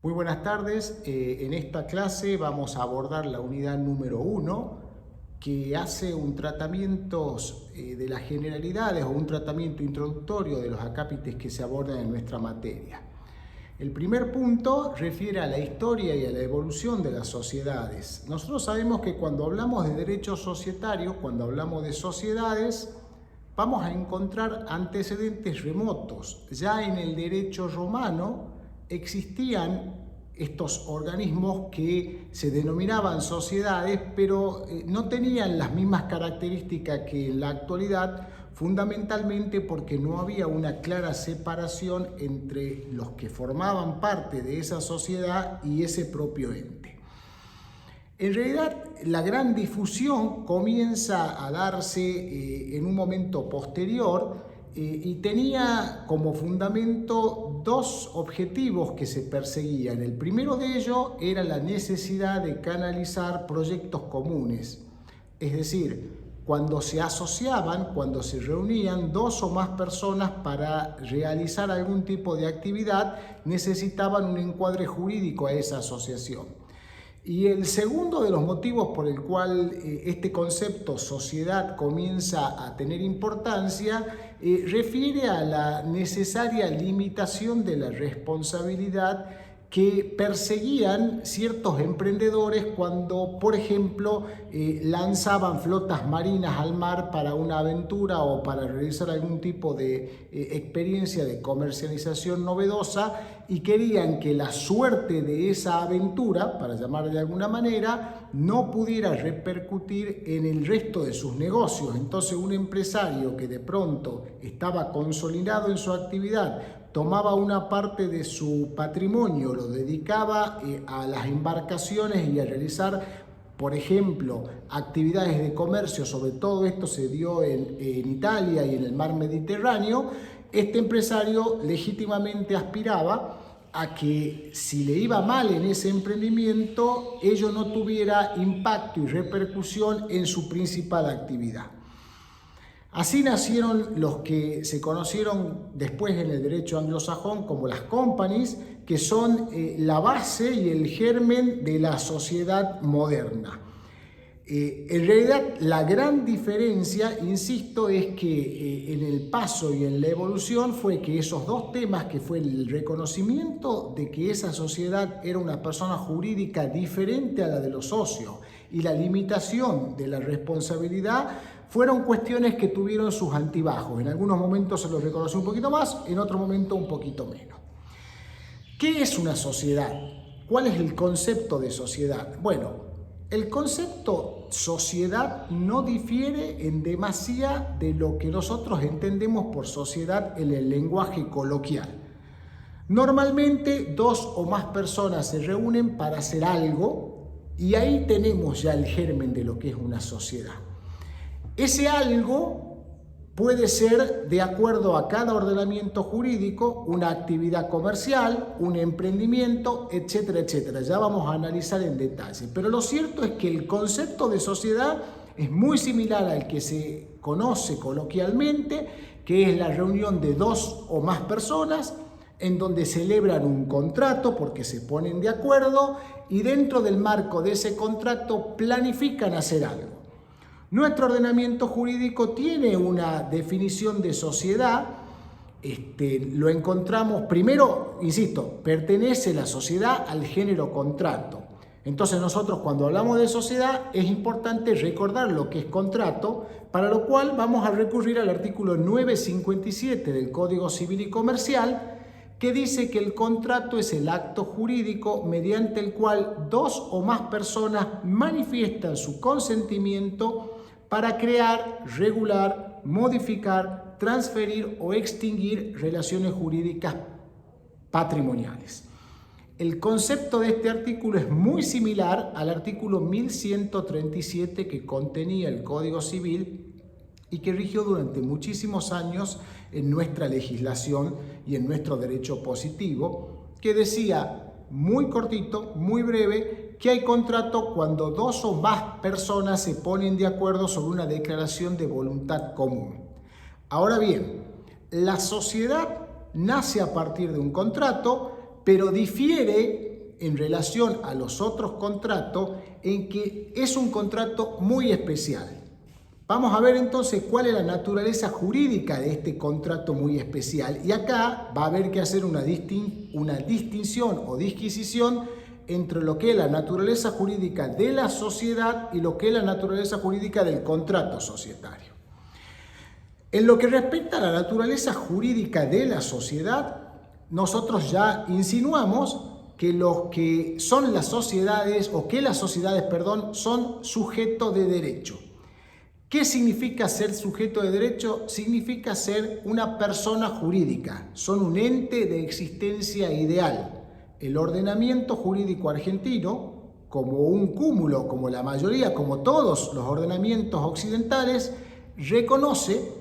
Muy buenas tardes. En esta clase vamos a abordar la unidad número 1, que hace un tratamiento de las generalidades o un tratamiento introductorio de los acápites que se abordan en nuestra materia. El primer punto refiere a la historia y a la evolución de las sociedades. Nosotros sabemos que cuando hablamos de derechos societarios, cuando hablamos de sociedades, vamos a encontrar antecedentes remotos. Ya en el derecho romano existían estos organismos que se denominaban sociedades, pero no tenían las mismas características que en la actualidad, fundamentalmente porque no había una clara separación entre los que formaban parte de esa sociedad y ese propio ente. En realidad, la gran difusión comienza a darse en un momento posterior y tenía como fundamento dos objetivos que se perseguían. El primero de ellos era la necesidad de canalizar proyectos comunes, es decir, cuando se asociaban, cuando se reunían dos o más personas para realizar algún tipo de actividad, necesitaban un encuadre jurídico a esa asociación. Y el segundo de los motivos por el cual este concepto sociedad comienza a tener importancia refiere a la necesaria limitación de la responsabilidad que perseguían ciertos emprendedores cuando, por ejemplo, lanzaban flotas marinas al mar para una aventura o para realizar algún tipo de experiencia de comercialización novedosa y querían que la suerte de esa aventura, para llamarla de alguna manera, no pudiera repercutir en el resto de sus negocios. Entonces, un empresario que de pronto estaba consolidado en su actividad, tomaba una parte de su patrimonio, lo dedicaba a las embarcaciones y a realizar, por ejemplo, actividades de comercio. Sobre todo esto se dio en Italia y en el mar Mediterráneo. Este empresario legítimamente aspiraba a que si le iba mal en ese emprendimiento, ello no tuviera impacto y repercusión en su principal actividad. Así nacieron los que se conocieron después en el derecho anglosajón como las companies, que son la base y el germen de la sociedad moderna. En realidad, la gran diferencia, insisto, es que en el paso y en la evolución fue que esos dos temas, que fue el reconocimiento de que esa sociedad era una persona jurídica diferente a la de los socios y la limitación de la responsabilidad, fueron cuestiones que tuvieron sus altibajos. En algunos momentos se los reconoció un poquito más, en otros momentos un poquito menos. ¿Qué es una sociedad? ¿Cuál es el concepto de sociedad? Bueno, el concepto sociedad no difiere en demasía de lo que nosotros entendemos por sociedad en el lenguaje coloquial. Normalmente dos o más personas se reúnen para hacer algo y ahí tenemos ya el germen de lo que es una sociedad. Ese algo puede ser, de acuerdo a cada ordenamiento jurídico, una actividad comercial, un emprendimiento, etcétera, etcétera. Ya vamos a analizar en detalle. Pero lo cierto es que el concepto de sociedad es muy similar al que se conoce coloquialmente, que es la reunión de dos o más personas en donde celebran un contrato porque se ponen de acuerdo y dentro del marco de ese contrato planifican hacer algo. Nuestro ordenamiento jurídico tiene una definición de sociedad, lo encontramos, primero, insisto, pertenece la sociedad al género contrato. Entonces nosotros cuando hablamos de sociedad es importante recordar lo que es contrato, para lo cual vamos a recurrir al artículo 957 del Código Civil y Comercial, que dice que el contrato es el acto jurídico mediante el cual dos o más personas manifiestan su consentimiento para crear, regular, modificar, transferir o extinguir relaciones jurídicas patrimoniales. El concepto de este artículo es muy similar al artículo 1137 que contenía el Código Civil y que rigió durante muchísimos años en nuestra legislación y en nuestro derecho positivo, que decía, muy cortito, muy breve, que hay contrato cuando dos o más personas se ponen de acuerdo sobre una declaración de voluntad común. Ahora bien, la sociedad nace a partir de un contrato, pero difiere en relación a los otros contratos en que es un contrato muy especial. Vamos a ver entonces cuál es la naturaleza jurídica de este contrato muy especial, y acá va a haber que hacer una distinción o disquisición entre lo que es la naturaleza jurídica de la sociedad y lo que es la naturaleza jurídica del contrato societario. En lo que respecta a la naturaleza jurídica de la sociedad, nosotros ya insinuamos que los que son las sociedades, o que las sociedades, son sujetos de derecho. ¿Qué significa ser sujeto de derecho? Significa ser una persona jurídica, son un ente de existencia ideal. El ordenamiento jurídico argentino, como un cúmulo, como la mayoría, como todos los ordenamientos occidentales, reconoce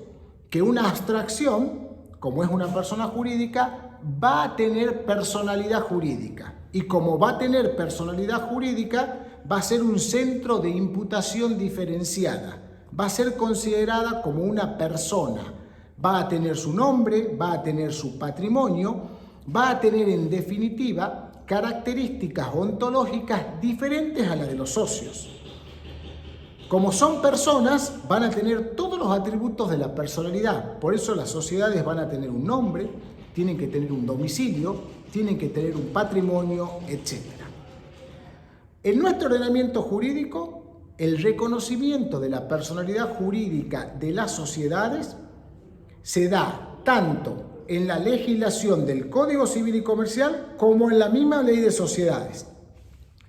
que una abstracción, como es una persona jurídica, va a tener personalidad jurídica. Y como va a tener personalidad jurídica, va a ser un centro de imputación diferenciada. Va a ser considerada como una persona, va a tener su nombre, va a tener su patrimonio, va a tener en definitiva características ontológicas diferentes a las de los socios. Como son personas, van a tener todos los atributos de la personalidad, por eso las sociedades van a tener un nombre, tienen que tener un domicilio, tienen que tener un patrimonio, etc. En nuestro ordenamiento jurídico, el reconocimiento de la personalidad jurídica de las sociedades se da tanto en la legislación del Código Civil y Comercial como en la misma Ley de Sociedades.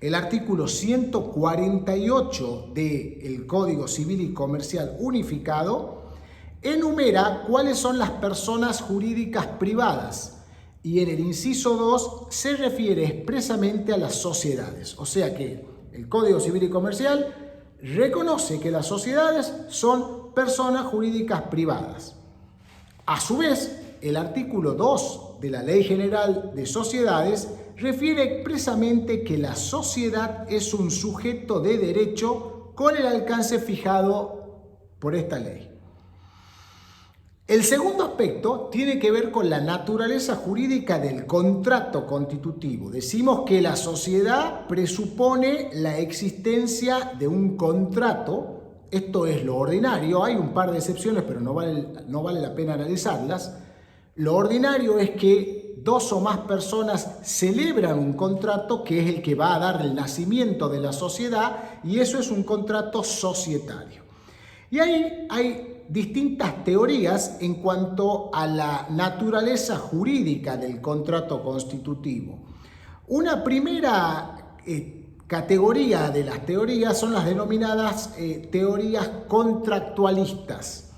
El artículo 148 del Código Civil y Comercial unificado enumera cuáles son las personas jurídicas privadas y en el inciso 2 se refiere expresamente a las sociedades. O sea que el Código Civil y Comercial reconoce que las sociedades son personas jurídicas privadas. A su vez, el artículo 2 de la Ley General de Sociedades refiere expresamente que la sociedad es un sujeto de derecho con el alcance fijado por esta ley. El segundo aspecto tiene que ver con la naturaleza jurídica del contrato constitutivo. Decimos que la sociedad presupone la existencia de un contrato. Esto es lo ordinario. Hay un par de excepciones, pero no vale la pena analizarlas. Lo ordinario es que dos o más personas celebran un contrato que es el que va a dar el nacimiento de la sociedad, y eso es un contrato societario. Y ahí hay distintas teorías en cuanto a la naturaleza jurídica del contrato constitutivo. Una primera categoría de las teorías son las denominadas teorías contractualistas.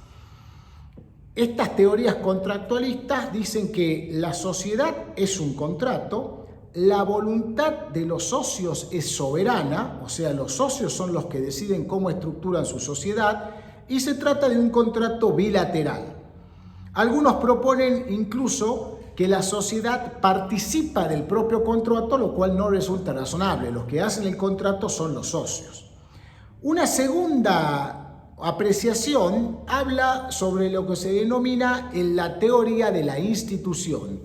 Estas teorías contractualistas dicen que la sociedad es un contrato, la voluntad de los socios es soberana, o sea, los socios son los que deciden cómo estructuran su sociedad, y se trata de un contrato bilateral. Algunos proponen incluso que la sociedad participa del propio contrato, lo cual no resulta razonable. Los que hacen el contrato son los socios. Una segunda apreciación habla sobre lo que se denomina la teoría de la institución.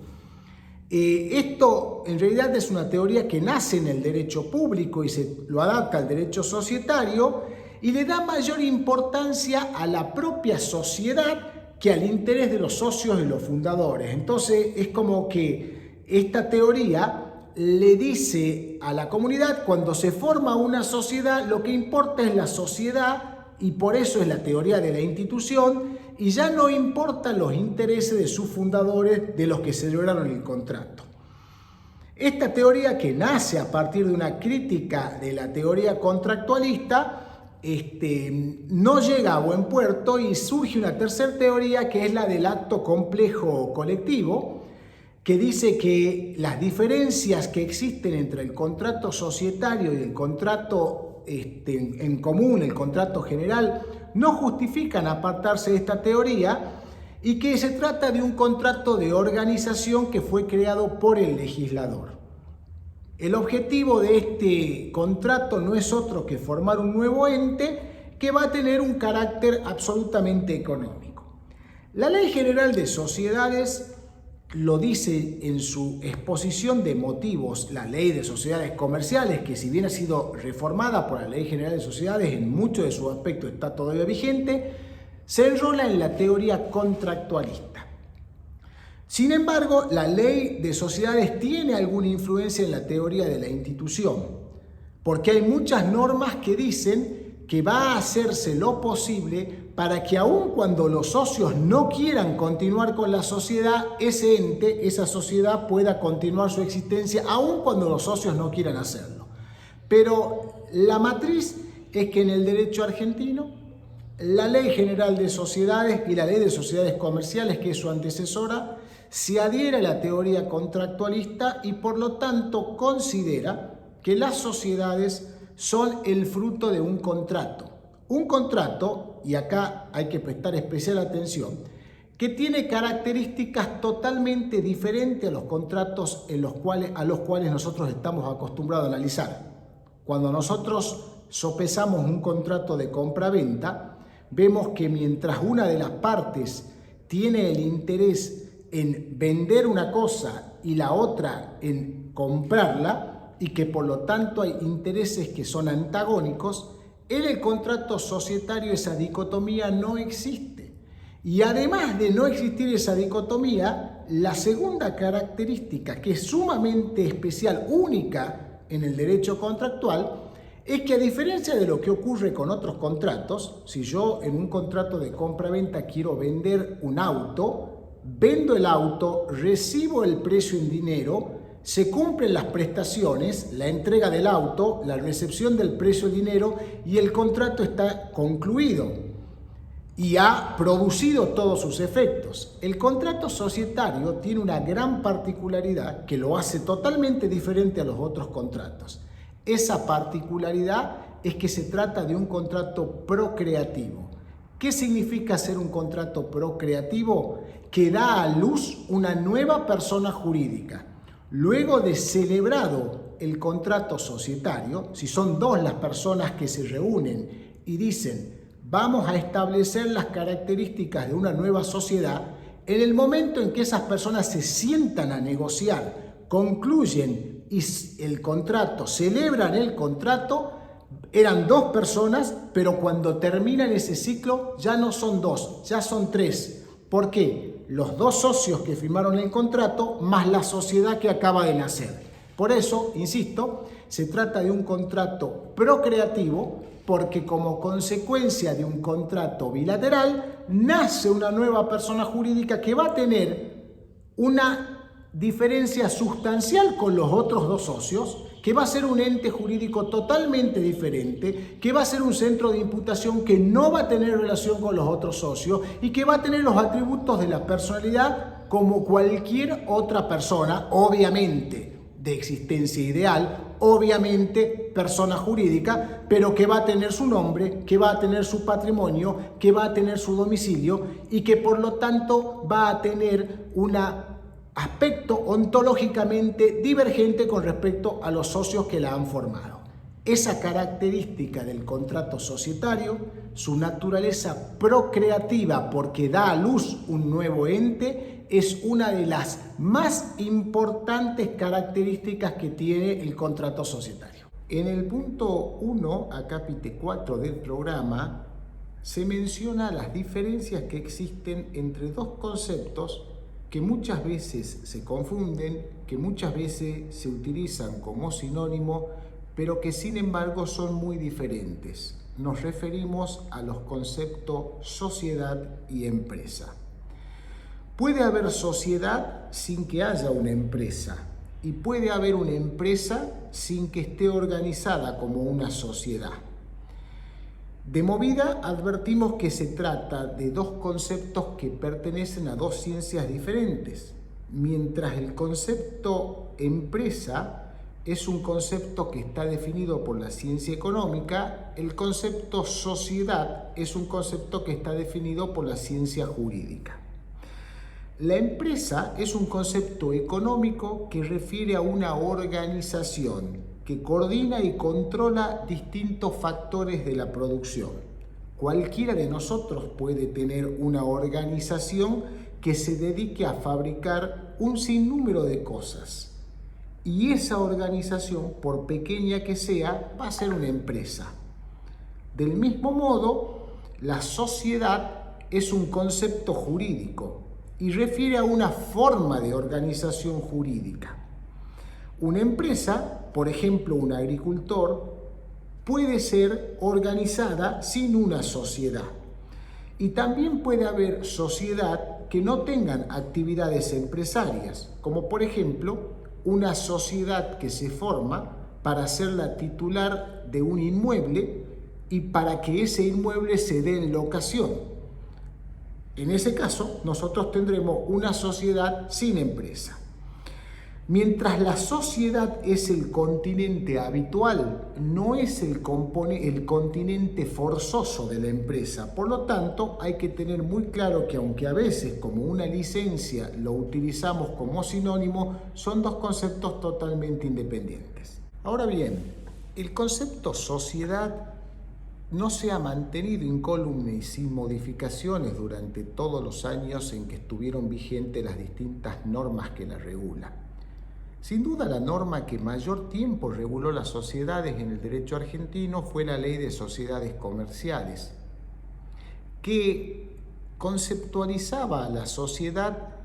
Esto en realidad es una teoría que nace en el derecho público y se lo adapta al derecho societario, y le da mayor importancia a la propia sociedad que al interés de los socios y los fundadores. Entonces es como que esta teoría le dice a la comunidad, cuando se forma una sociedad, lo que importa es la sociedad, y por eso es la teoría de la institución, y ya no importan los intereses de sus fundadores, de los que celebraron el contrato. Esta teoría, que nace a partir de una crítica de la teoría contractualista, no llega a buen puerto, y surge una tercera teoría, que es la del acto complejo colectivo, que dice que las diferencias que existen entre el contrato societario y el contrato en común, el contrato general, no justifican apartarse de esta teoría, y que se trata de un contrato de organización que fue creado por el legislador. El objetivo de este contrato no es otro que formar un nuevo ente que va a tener un carácter absolutamente económico. La Ley General de Sociedades lo dice en su exposición de motivos la Ley de Sociedades Comerciales, que si bien ha sido reformada por la Ley General de Sociedades, en muchos de sus aspectos está todavía vigente, se enrola en la teoría contractualista. Sin embargo, la Ley de Sociedades tiene alguna influencia en la teoría de la institución, porque hay muchas normas que dicen que va a hacerse lo posible para que aun cuando los socios no quieran continuar con la sociedad, ese ente, esa sociedad pueda continuar su existencia aun cuando los socios no quieran hacerlo. Pero la matriz es que en el derecho argentino, la Ley General de Sociedades y la Ley de Sociedades Comerciales, que es su antecesora, se adhiere a la teoría contractualista y por lo tanto considera que las sociedades son el fruto de un contrato. Un contrato, y acá hay que prestar especial atención, que tiene características totalmente diferentes a los contratos a los cuales nosotros estamos acostumbrados a analizar. Cuando nosotros sopesamos un contrato de compra-venta, vemos que mientras una de las partes tiene el interés en vender una cosa y la otra en comprarla, y que por lo tanto hay intereses que son antagónicos, en el contrato societario esa dicotomía no existe. Y además de no existir esa dicotomía, la segunda característica, que es sumamente especial, única en el derecho contractual, es que a diferencia de lo que ocurre con otros contratos, si yo en un contrato de compra-venta quiero vender un auto, vendo el auto, recibo el precio en dinero, se cumplen las prestaciones, la entrega del auto, la recepción del precio en dinero y el contrato está concluido y ha producido todos sus efectos. El contrato societario tiene una gran particularidad que lo hace totalmente diferente a los otros contratos. Esa particularidad es que se trata de un contrato procreativo. ¿Qué significa ser un contrato procreativo? Que da a luz una nueva persona jurídica. Luego de celebrado el contrato societario, si son dos las personas que se reúnen y dicen vamos a establecer las características de una nueva sociedad, en el momento en que esas personas se sientan a negociar, concluyen y el contrato, celebran el contrato, eran dos personas, pero cuando terminan ese ciclo ya no son dos, ya son tres. ¿Por qué? Los dos socios que firmaron el contrato más la sociedad que acaba de nacer. Por eso, insisto, se trata de un contrato procreativo porque como consecuencia de un contrato bilateral nace una nueva persona jurídica que va a tener una diferencia sustancial con los otros dos socios, que va a ser un ente jurídico totalmente diferente, que va a ser un centro de imputación que no va a tener relación con los otros socios y que va a tener los atributos de la personalidad como cualquier otra persona, obviamente de existencia ideal, obviamente persona jurídica, pero que va a tener su nombre, que va a tener su patrimonio, que va a tener su domicilio y que por lo tanto va a tener un aspecto ontológicamente divergente con respecto a los socios que la han formado. Esa característica del contrato societario, su naturaleza procreativa porque da a luz un nuevo ente, es una de las más importantes características que tiene el contrato societario. En el punto 1, acápite 4 del programa, se menciona las diferencias que existen entre dos conceptos que muchas veces se confunden, que muchas veces se utilizan como sinónimo, pero que sin embargo son muy diferentes. Nos referimos a los conceptos sociedad y empresa. Puede haber sociedad sin que haya una empresa y puede haber una empresa sin que esté organizada como una sociedad. De movida advertimos que se trata de dos conceptos que pertenecen a dos ciencias diferentes. Mientras el concepto empresa es un concepto que está definido por la ciencia económica, el concepto sociedad es un concepto que está definido por la ciencia jurídica. La empresa es un concepto económico que refiere a una organización que coordina y controla distintos factores de la producción. Cualquiera de nosotros puede tener una organización que se dedique a fabricar un sinnúmero de cosas. Y esa organización, por pequeña que sea, va a ser una empresa. Del mismo modo, la sociedad es un concepto jurídico y refiere a una forma de organización jurídica. Una empresa, por ejemplo un agricultor, puede ser organizada sin una sociedad. Y también puede haber sociedad que no tengan actividades empresarias, como por ejemplo una sociedad que se forma para ser la titular de un inmueble y para que ese inmueble se dé en locación. En ese caso, nosotros tendremos una sociedad sin empresa. Mientras la sociedad es el continente habitual, no es el continente forzoso de la empresa. Por lo tanto, hay que tener muy claro que aunque a veces como una licencia lo utilizamos como sinónimo, son dos conceptos totalmente independientes. Ahora bien, el concepto sociedad no se ha mantenido incólume y sin modificaciones durante todos los años en que estuvieron vigentes las distintas normas que la regulan. Sin duda, la norma que mayor tiempo reguló las sociedades en el derecho argentino fue la Ley de Sociedades Comerciales, que conceptualizaba a la sociedad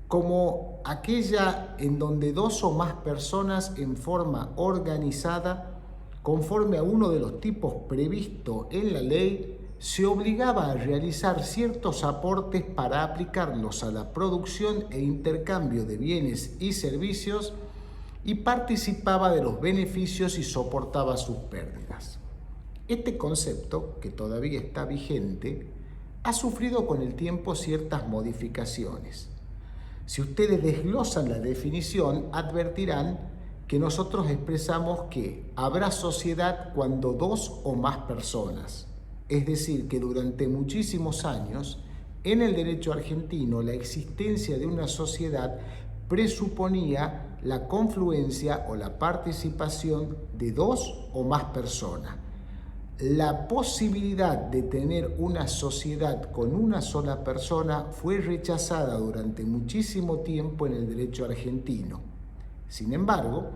como aquella en donde dos o más personas en forma organizada, conforme a uno de los tipos previstos en la ley, se obligaba a realizar ciertos aportes para aplicarlos a la producción e intercambio de bienes y servicios y participaba de los beneficios y soportaba sus pérdidas. Este concepto, que todavía está vigente, ha sufrido con el tiempo ciertas modificaciones. Si ustedes desglosan la definición, advertirán que nosotros expresamos que habrá sociedad cuando dos o más personas. Es decir, que durante muchísimos años, en el derecho argentino, la existencia de una sociedad presuponía la confluencia o la participación de dos o más personas. La posibilidad de tener una sociedad con una sola persona fue rechazada durante muchísimo tiempo en el derecho argentino. Sin embargo,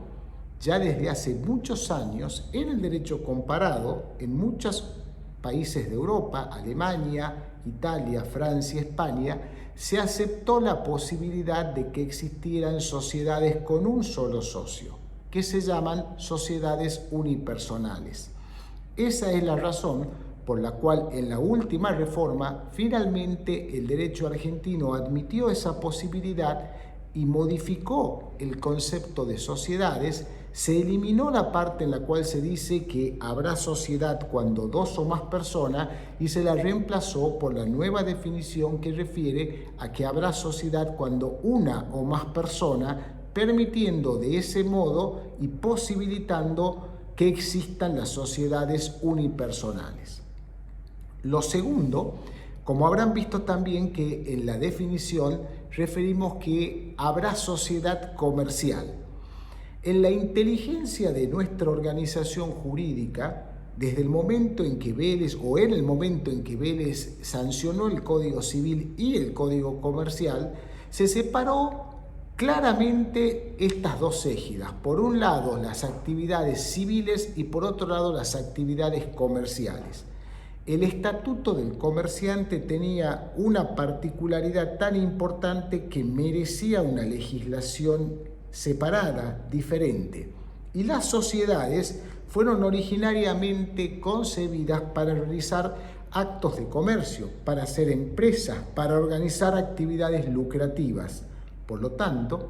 ya desde hace muchos años, en el derecho comparado, en muchos países de Europa, Alemania, Italia, Francia, España, se aceptó la posibilidad de que existieran sociedades con un solo socio, que se llaman sociedades unipersonales. Esa es la razón por la cual en la última reforma finalmente el derecho argentino admitió esa posibilidad y modificó el concepto de sociedades. Se eliminó la parte en la cual se dice que habrá sociedad cuando dos o más personas y se la reemplazó por la nueva definición que refiere a que habrá sociedad cuando una o más personas, permitiendo de ese modo y posibilitando que existan las sociedades unipersonales. Lo segundo, como habrán visto también que en la definición referimos que habrá sociedad comercial. En la inteligencia de nuestra organización jurídica, desde el momento en que Vélez, o en el momento en que Vélez sancionó el Código Civil y el Código Comercial, se separó claramente estas dos égidas. Por un lado, las actividades civiles y por otro lado, las actividades comerciales. El estatuto del comerciante tenía una particularidad tan importante que merecía una legislación separada, diferente. Y las sociedades fueron originariamente concebidas para realizar actos de comercio, para ser empresas, para organizar actividades lucrativas. Por lo tanto,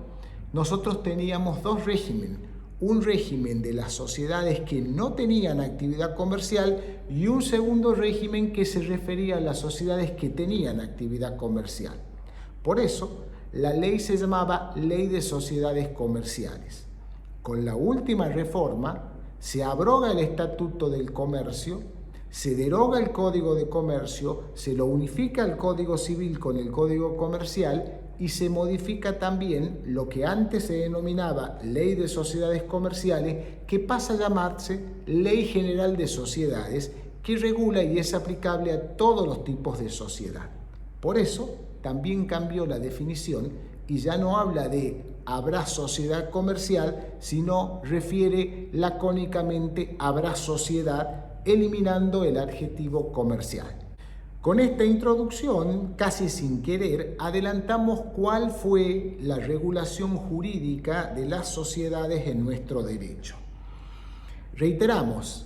nosotros teníamos dos regímenes, un régimen de las sociedades que no tenían actividad comercial y un segundo régimen que se refería a las sociedades que tenían actividad comercial. Por eso, la ley se llamaba Ley de Sociedades Comerciales. Con la última reforma, se abroga el Estatuto del Comercio, se deroga el Código de Comercio, se lo unifica el Código Civil con el Código Comercial y se modifica también lo que antes se denominaba Ley de Sociedades Comerciales, que pasa a llamarse Ley General de Sociedades, que regula y es aplicable a todos los tipos de sociedad. Por eso también cambió la definición y ya no habla de habrá sociedad comercial, sino refiere lacónicamente habrá sociedad, eliminando el adjetivo comercial. Con esta introducción, casi sin querer, adelantamos cuál fue la regulación jurídica de las sociedades en nuestro derecho. Reiteramos,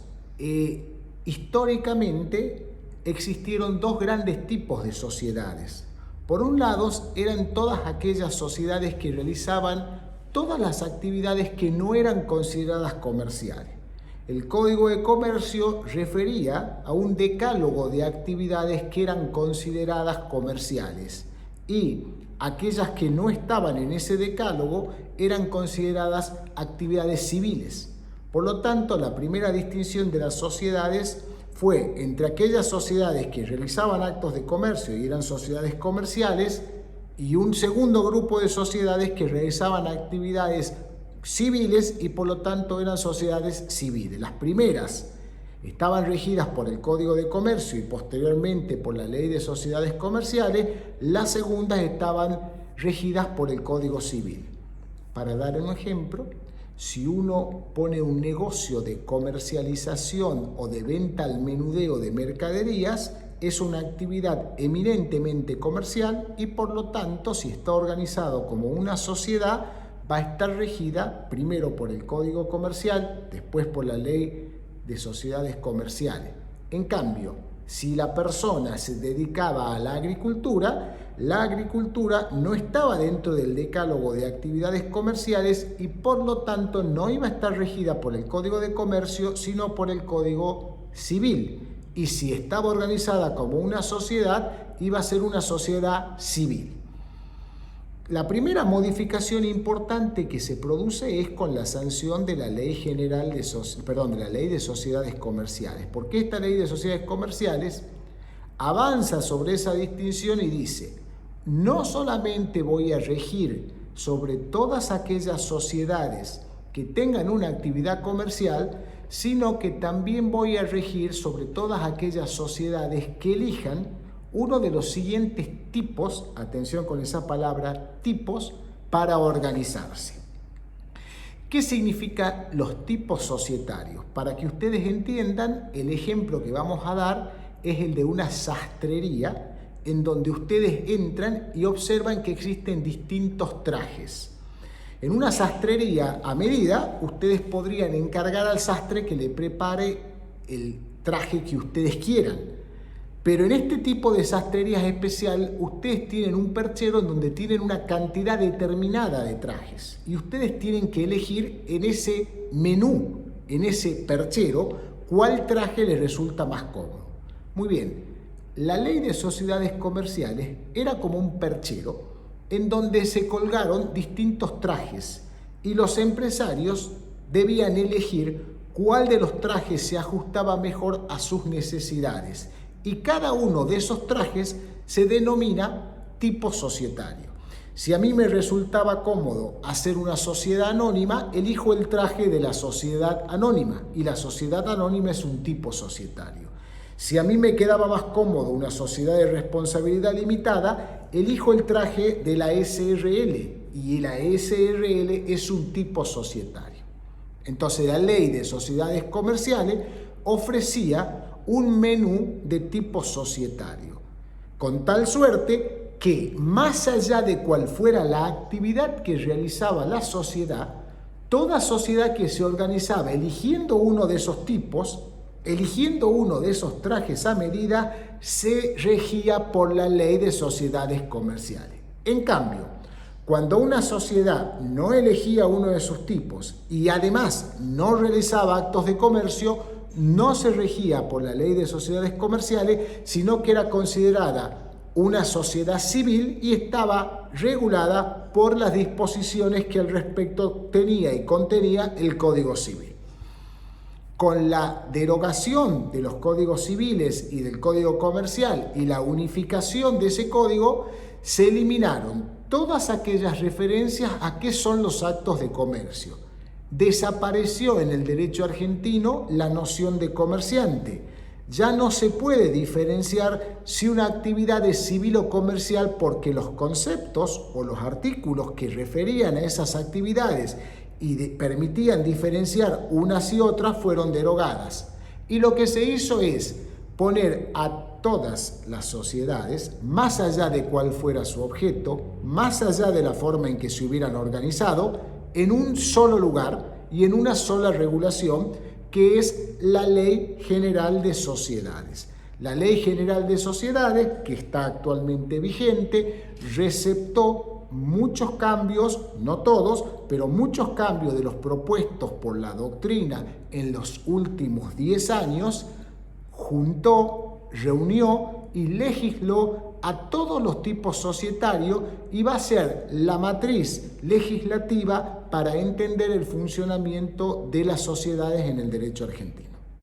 históricamente existieron dos grandes tipos de sociedades. Por un lado, eran todas aquellas sociedades que realizaban todas las actividades que no eran consideradas comerciales. El Código de Comercio refería a un decálogo de actividades que eran consideradas comerciales y aquellas que no estaban en ese decálogo eran consideradas actividades civiles. Por lo tanto, la primera distinción de las sociedades fue entre aquellas sociedades que realizaban actos de comercio y eran sociedades comerciales y un segundo grupo de sociedades que realizaban actividades civiles y por lo tanto eran sociedades civiles. Las primeras estaban regidas por el Código de Comercio y posteriormente por la Ley de Sociedades Comerciales, las segundas estaban regidas por el Código Civil. Para dar un ejemplo, si uno pone un negocio de comercialización o de venta al menudeo de mercaderías, es una actividad eminentemente comercial y por lo tanto, si está organizado como una sociedad, va a estar regida primero por el Código Comercial, después por la Ley de Sociedades Comerciales. En cambio, si la persona se dedicaba a la agricultura no estaba dentro del decálogo de actividades comerciales y por lo tanto no iba a estar regida por el Código de Comercio, sino por el Código Civil. Y si estaba organizada como una sociedad, iba a ser una sociedad civil. La primera modificación importante que se produce es con la sanción de la Ley General de la Ley de Sociedades Comerciales, porque esta Ley de Sociedades Comerciales avanza sobre esa distinción y dice: no solamente voy a regir sobre todas aquellas sociedades que tengan una actividad comercial, sino que también voy a regir sobre todas aquellas sociedades que elijan uno de los siguientes tipos, atención con esa palabra, tipos, para organizarse. ¿Qué significa los tipos societarios? Para que ustedes entiendan, el ejemplo que vamos a dar es el de una sastrería, en donde ustedes entran y observan que existen distintos trajes. En una sastrería a medida, ustedes podrían encargar al sastre que le prepare el traje que ustedes quieran. Pero en este tipo de sastrerías especial, ustedes tienen un perchero en donde tienen una cantidad determinada de trajes. Y ustedes tienen que elegir en ese menú, en ese perchero, cuál traje les resulta más cómodo. Muy bien, la Ley de Sociedades Comerciales era como un perchero en donde se colgaron distintos trajes y los empresarios debían elegir cuál de los trajes se ajustaba mejor a sus necesidades. Y cada uno de esos trajes se denomina tipo societario. Si a mí me resultaba cómodo hacer una sociedad anónima, elijo el traje de la sociedad anónima y la sociedad anónima es un tipo societario. Si a mí me quedaba más cómodo una sociedad de responsabilidad limitada, elijo el traje de la SRL y la SRL es un tipo societario. Entonces la Ley de Sociedades Comerciales ofrecía un menú de tipo societario, con tal suerte que más allá de cuál fuera la actividad que realizaba la sociedad, toda sociedad que se organizaba eligiendo uno de esos tipos, eligiendo uno de esos trajes a medida, se regía por la Ley de Sociedades Comerciales. En cambio, cuando una sociedad no elegía uno de esos tipos y además no realizaba actos de comercio, no se regía por la Ley de Sociedades Comerciales, sino que era considerada una sociedad civil y estaba regulada por las disposiciones que al respecto tenía y contenía el Código Civil. Con la derogación de los códigos civiles y del Código Comercial y la unificación de ese código, se eliminaron todas aquellas referencias a qué son los actos de comercio. Desapareció en el derecho argentino la noción de comerciante, Ya no se puede diferenciar si una actividad es civil o comercial porque los conceptos o los artículos que referían a esas actividades y permitían diferenciar unas y otras fueron derogadas. Y lo que se hizo es poner a todas las sociedades, más allá de cuál fuera su objeto, más allá de la forma en que se hubieran organizado, en un solo lugar y en una sola regulación, que es la Ley General de Sociedades. La Ley General de Sociedades, que está actualmente vigente, receptó muchos cambios, no todos, pero muchos cambios de los propuestos por la doctrina en los últimos 10 años, juntó, reunió y legisló a todos los tipos societarios y va a ser la matriz legislativa para entender el funcionamiento de las sociedades en el derecho argentino.